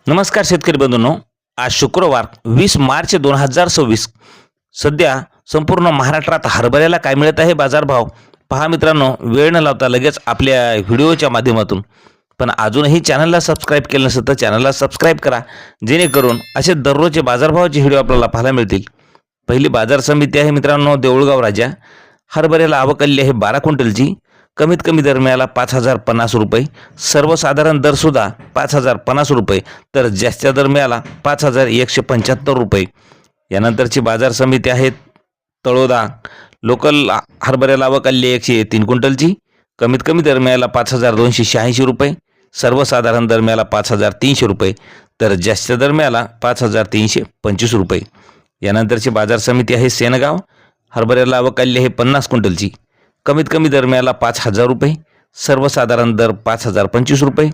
नमस्कार शेतकरी बंधूंनो, आज शुक्रवार 20 मार्च 2026. सध्या संपूर्ण महाराष्ट्रात हरभऱ्याला काय मिळत आहे बाजारभाव पहा मित्रांनो. वेळ न लावता लगेच आपल्या व्हिडिओच्या माध्यमातून. पण अजूनही चॅनलला सबस्क्राईब केलं नसेल तर चॅनलला सबस्क्राईब करा, जेणेकरून असे दररोजचे बाजारभावाचे व्हिडिओ आपल्याला पाहायला मिळतील. पहिली बाजार समिती आहे मित्रांनो देऊळगाव राजा. हरभऱ्याला आवक आली आहे 12 क्विंटलची. कमीत कमी दर मिळाला 5050 रुपये. सर्वसाधारण दर सुद्धा 5050 रुपये, तर जास्तीचा दर मिळाला 5175 रुपये. यानंतरची बाजार समिती आहे तळोदा. लोकल हरभऱ्याला आवक आली आहे 103 क्विंटलची. कमीत कमी दर मिळाला 5286 रुपये. सर्वसाधारण दर मिळाला 5300 रुपये, तर जास्तीचा दर मिळाला 5325 रुपये. यानंतरची बाजार समिती आहे सेनगाव. हरभऱ्याला आवक आली आहे 50 क्विंटलची. कमीत कमी दर मिळाला 5000 रुपये. सर्वसाधारण दर 5025 रुपये,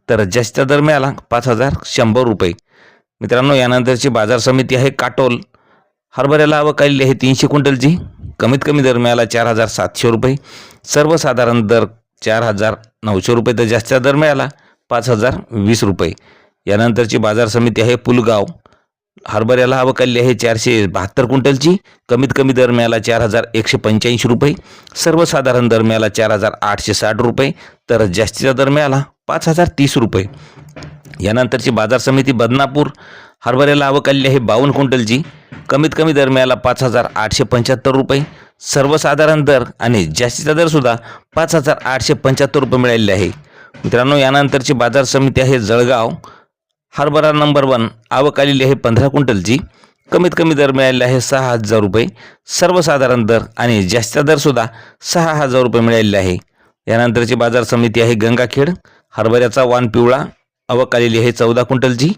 तर जास्तीचा दर मिळाला 5100 रुपये. मित्रांनो यानंतरची बाजार समिती आहे काटोल. हरभऱ्याला आवक आलेली आहे 300 क्विंटलची. कमीत कमी दर मिळाला 4700 रुपये. सर्वसाधारण दर 4900 रुपये, तर जास्तीचा दर मिळाला 5020 रुपये. यानंतरची बाजार समिती आहे पुलगाव. हरभऱ्याला आवक आली आहे 472 क्विंटलची. कमीत कमी दर मिळाला 4185 रुपये. सर्वसाधारण दर मिळाला 4860 रुपये, तर जास्तीचा दर मिळाला 5030 रुपये. यानंतरची बाजार समिती बदनापूर. हरभऱ्याला आवक आली आहे 52 क्विंटलची. कमीत कमी दर मिळाला 5875 रुपये. सर्वसाधारण दर आणि जास्तीचा दर सुद्धा 5875 रुपये मिळालेले आहे. मित्रांनो यानंतरची बाजार समिती आहे जळगाव. हरभरा नंबर 1 आवक आलेली आहे 15 क्विंटलची. कमीत कमी दर मिळालेला आहे 6000 रुपये. सर्वसाधारण दर आणि जास्तीचा दर सुद्धा 6000 रुपये मिळालेले आहे. यानंतरची बाजार समिती आहे गंगाखेड. हरभऱ्याचा वाण पिवळा आवक आलेली आहे 14 क्विंटलची.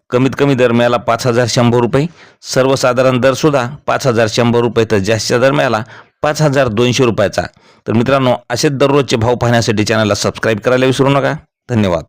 कमीत कमी दर मिळाला 5100 रुपये. सर्वसाधारण दर सुद्धा 5100 रुपये, तर जास्तीचा दर मिळाला 5200 रुपयाचा. तर मित्रांनो असेच दररोजचे भाव पाहण्यासाठी चॅनलला सबस्क्राईब करायला विसरू नका. धन्यवाद.